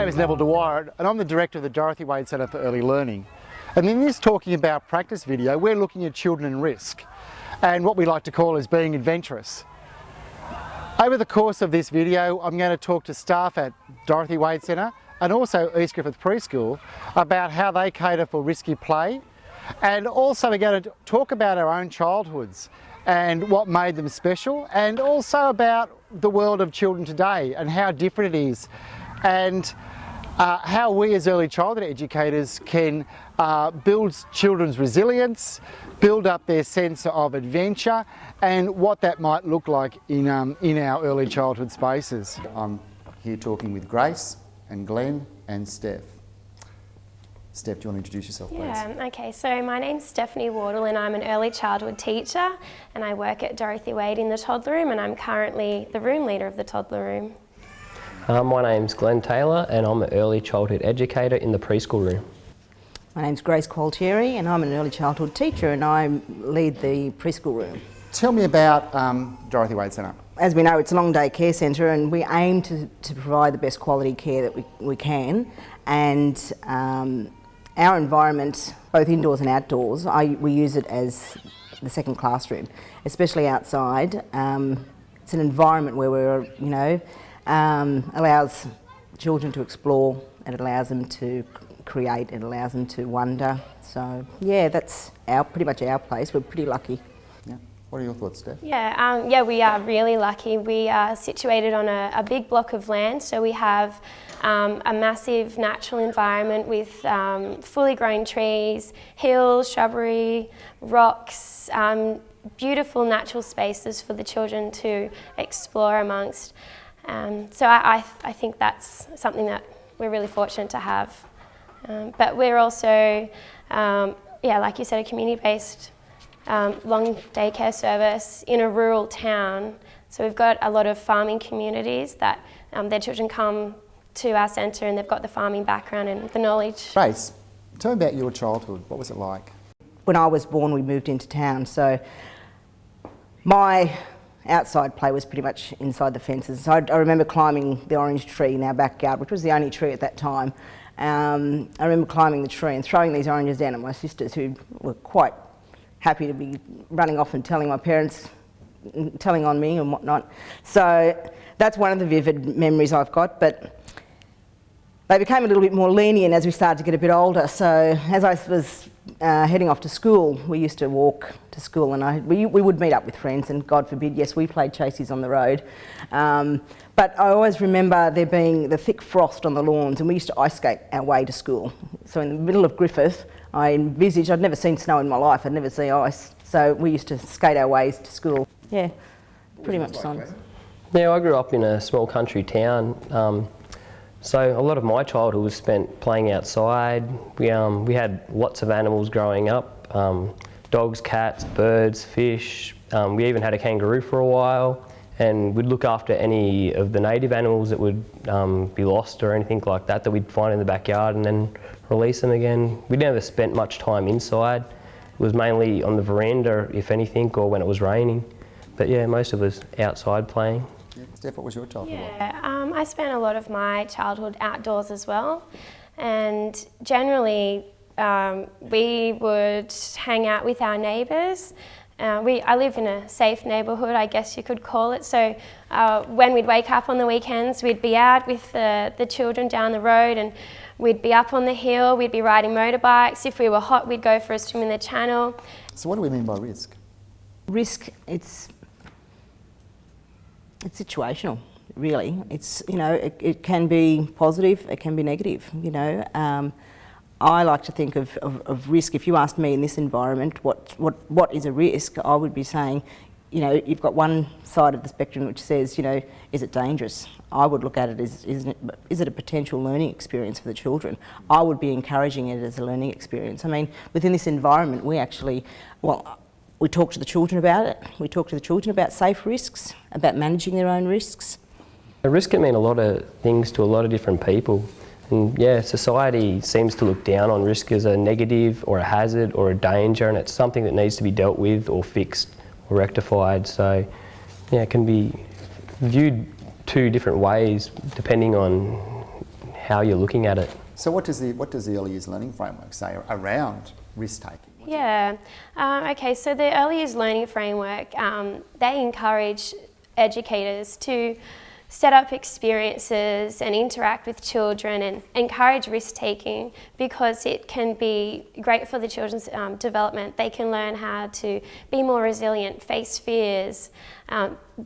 name is Neville Dwyer and I'm the director of the Dorothy Wade Centre for Early Learning. And in this Talking About Practice video, we're looking at children in risk and what we like to call as being adventurous. Over the course of this video, I'm going to talk to staff at Dorothy Wade Centre and also East Griffith Preschool about how they cater for risky play, and also we're going to talk about our own childhoods and what made them special, and also about the world of children today and how different it is, and how we as early childhood educators can build children's resilience, build up their sense of adventure, and what that might look like in our early childhood spaces. I'm here talking with Grace and Glenn and Steph. Steph, do you want to introduce yourself, please? Yeah, okay, so my name's Stephanie Wardle and I'm an early childhood teacher and I work at Dorothy Wade in the toddler room, and I'm currently the room leader of the toddler room. My name's Glenn Taylor and I'm an early childhood educator in the preschool room. My name's Grace Qualtieri and I'm an early childhood teacher and I lead the preschool room. Tell me about Dorothy Wade Centre. As we know, it's a long day care centre and we aim to provide the best quality care that we can, and our environment, both indoors and outdoors, we use it as the second classroom, especially outside. It's an environment where we're, allows children to explore, and it allows them to create, it allows them to wonder. So yeah, that's pretty much our place. We're pretty lucky. Yeah. What are your thoughts, Steph? Yeah, we are really lucky. We are situated on a big block of land, so we have a massive natural environment with fully grown trees, hills, shrubbery, rocks, beautiful natural spaces for the children to explore amongst. So I think that's something that we're really fortunate to have. But we're also, like you said, a community-based long daycare service in a rural town. So we've got a lot of farming communities that their children come to our centre and they've got the farming background and the knowledge. Grace, tell me about your childhood. What was it like? When I was born, we moved into town, so my outside play was pretty much inside the fences. So I remember climbing the orange tree in our backyard, which was the only tree at that time. I remember climbing the tree and throwing these oranges down at my sisters, who were quite happy to be running off and telling my parents, telling on me and whatnot. So that's one of the vivid memories I've got, but they became a little bit more lenient as we started to get a bit older. So as I was heading off to school, we used to walk to school, and we would meet up with friends, and God forbid, yes, we played chases on the road. But I always remember there being the thick frost on the lawns, and we used to ice skate our way to school. So in the middle of Griffith, I'd never seen snow in my life, I'd never seen ice. So we used to skate our ways to school. Yeah, pretty much fun. Yeah, I grew up in a small country town. So a lot of my childhood was spent playing outside. We had lots of animals growing up, dogs, cats, birds, fish. We even had a kangaroo for a while, and we'd look after any of the native animals that would be lost or anything like that we'd find in the backyard and then release them again. We never spent much time inside. It was mainly on the veranda, if anything, or when it was raining. But yeah, most of us outside playing. Steph, what was your childhood like? Yeah, I spent a lot of my childhood outdoors as well, and generally we would hang out with our neighbours. I live in a safe neighbourhood, I guess you could call it, so when we'd wake up on the weekends, we'd be out with the children down the road, and we'd be up on the hill, we'd be riding motorbikes. If we were hot, we'd go for a swim in the channel. So what do we mean by risk? Risk, it's situational, really. It's, it can be positive, it can be negative, I like to think of risk. If you asked me in this environment what is a risk, I would be saying, you've got one side of the spectrum which says, is it dangerous? I would look at it as, is it a potential learning experience for the children? I would be encouraging it as a learning experience. I mean, within this environment, we talk to the children about it. We talk to the children about safe risks, about managing their own risks. A risk can mean a lot of things to a lot of different people. And yeah, society seems to look down on risk as a negative or a hazard or a danger, and it's something that needs to be dealt with or fixed or rectified. So yeah, it can be viewed two different ways depending on how you're looking at it. So what does the early years learning framework say around risk taking? Yeah, okay, so the early years learning framework, they encourage educators to set up experiences and interact with children and encourage risk taking, because it can be great for the children's development. They can learn how to be more resilient, face fears,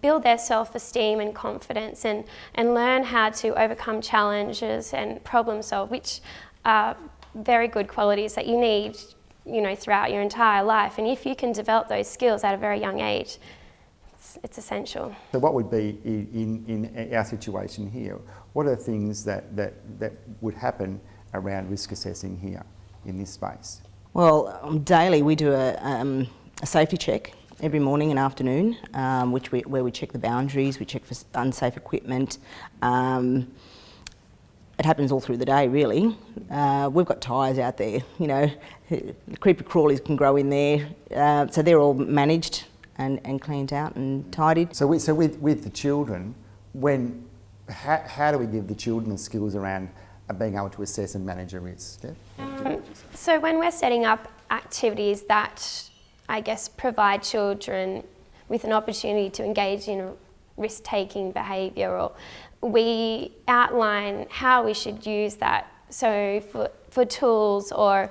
build their self-esteem and confidence, and learn how to overcome challenges and problem solve, which are very good qualities that you need, you know, throughout your entire life. And if you can develop those skills at a very young age, it's essential. So what would be, in our situation here, what are things that would happen around risk assessing here in this space? Well, daily we do a safety check every morning and afternoon, where we check the boundaries, we check for unsafe equipment. It happens all through the day, really. We've got tyres out there, you know, creepy crawlies can grow in there, so they're all managed and cleaned out and tidied. So with the children, how do we give the children the skills around being able to assess and manage a risk? So when we're setting up activities that, I guess, provide children with an opportunity to engage in risk-taking behaviour, or we outline how we should use that. So for tools or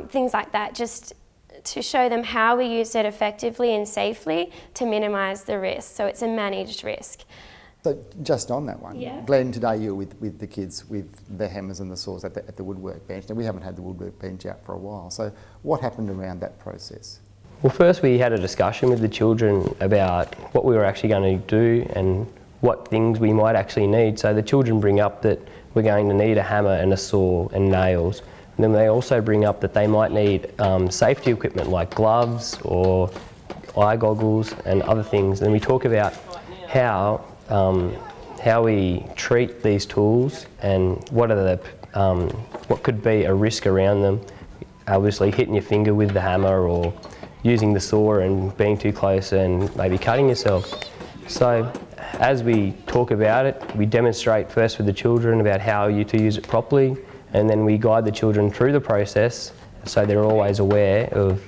things like that, just to show them how we use it effectively and safely to minimise the risk. So it's a managed risk. So just on that one, yeah. Glenn, today you were with the kids with the hammers and the saws at the woodwork bench. Now we haven't had the woodwork bench out for a while. So what happened around that process? Well, first we had a discussion with the children about what we were actually going to do and what things we might actually need. So the children bring up that we're going to need a hammer and a saw and nails. And then they also bring up that they might need safety equipment like gloves or eye goggles and other things. And we talk about how we treat these tools and what could be a risk around them. Obviously hitting your finger with the hammer or using the saw and being too close and maybe cutting yourself. So as we talk about it, we demonstrate first with the children about how to use it properly, and then we guide the children through the process so they're always aware of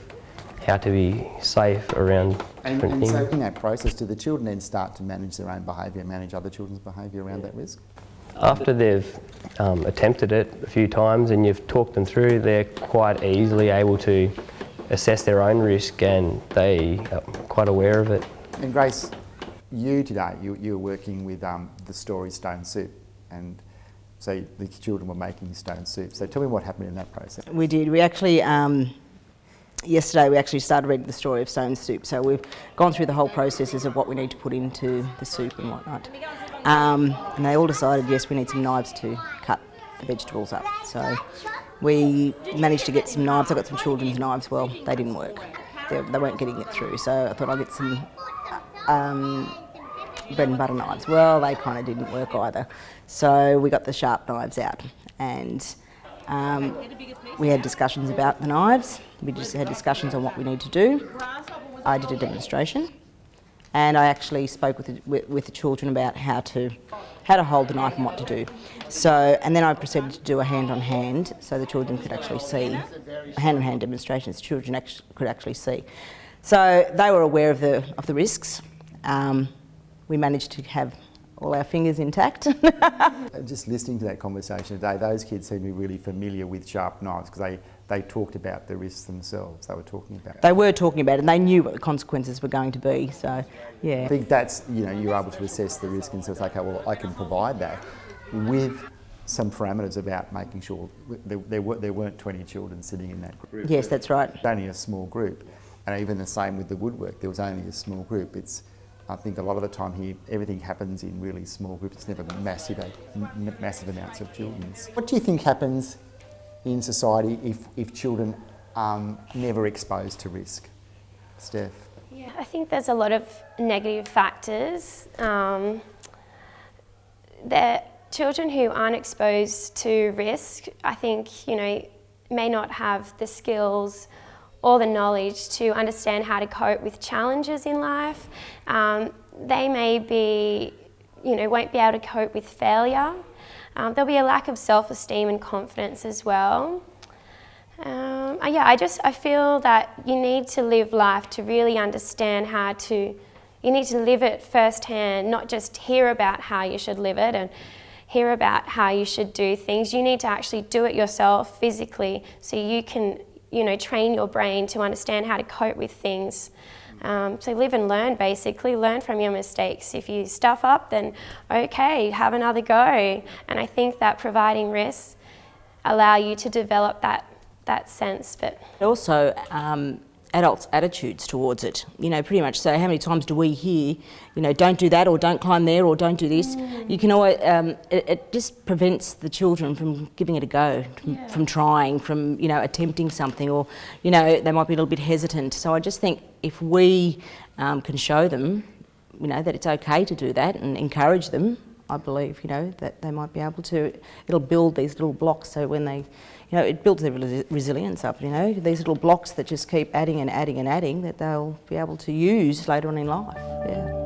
how to be safe around different things. So in that process, do the children then start to manage their own behaviour, manage other children's behaviour around that risk? After they've attempted it a few times and you've talked them through, they're quite easily able to assess their own risk and they are quite aware of it. And Grace, you today, you were working with the story Stone Soup, and so the children were making stone soup. So tell me what happened in that process. We did. We actually, yesterday we actually started reading the story of Stone Soup. So we've gone through the whole processes of what we need to put into the soup and whatnot. And they all decided, yes, we need some knives to cut the vegetables up. So we managed to get some knives. I got some children's knives. Well, they didn't work. They weren't getting it through. So I thought I'd get some bread and butter knives. Well, they kind of didn't work either. So we got the sharp knives out, and we had discussions about the knives. We just had discussions on what we need to do. I did a demonstration, and I actually spoke with the children about how to hold the knife and what to do. So, and then I proceeded to do a hand-on-hand, so the children could actually see, a hand-on-hand demonstration, so children could actually see. So they were aware of the risks. We managed to have all our fingers intact. Just listening to that conversation today, those kids seem to be really familiar with sharp knives because they talked about the risks themselves. They were talking about it. They were talking about it, and they knew what the consequences were going to be. So, yeah. I think that's, you know, you're able to assess the risk and say, okay, well, I can provide that with some parameters about making sure there weren't 20 children sitting in that group. Yes, that's right. It's only a small group, and even the same with the woodwork. There was only a small group. I think a lot of the time here, everything happens in really small groups. It's never massive amounts of children. What do you think happens in society if children are never exposed to risk? Steph? Yeah, I think there's a lot of negative factors. Children who aren't exposed to risk, I think, you know, may not have the skills or the knowledge to understand how to cope with challenges in life. They may be, you know, won't be able to cope with failure. There'll be a lack of self-esteem and confidence as well. I feel that you need to live life to really understand you need to live it firsthand, not just hear about how you should live it and hear about how you should do things. You need to actually do it yourself physically so you can, train your brain to understand how to cope with things. So live and learn, basically. Learn from your mistakes. If you stuff up, then okay, have another go. And I think that providing risks allow you to develop that sense. But also, adults' attitudes towards it. Pretty much say, how many times do we hear, don't do that, or don't climb there, or don't do this. You can always, it just prevents the children from giving it a go, from trying, from, attempting something, or, they might be a little bit hesitant. So I just think if we can show them, that it's okay to do that and encourage them, I believe, that they might be able to, it'll build these little blocks so when they, it builds their resilience up, these little blocks that just keep adding and adding and adding that they'll be able to use later on in life. Yeah.